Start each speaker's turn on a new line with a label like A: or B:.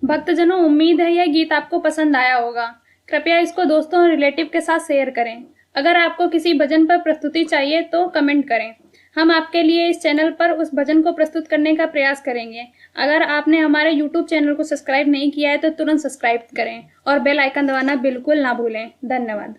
A: भक्तजनों, उम्मीद है यह गीत आपको पसंद आया होगा। कृपया इसको दोस्तों और रिलेटिव के साथ शेयर करें। अगर आपको किसी भजन पर प्रस्तुति चाहिए तो कमेंट करें। हम आपके लिए इस चैनल पर उस भजन को प्रस्तुत करने का प्रयास करेंगे। अगर आपने हमारे YouTube चैनल को सब्सक्राइब नहीं किया है तो तुरंत सब्सक्राइब करें और बेल आइकन दबाना बिल्कुल ना भूलें। धन्यवाद।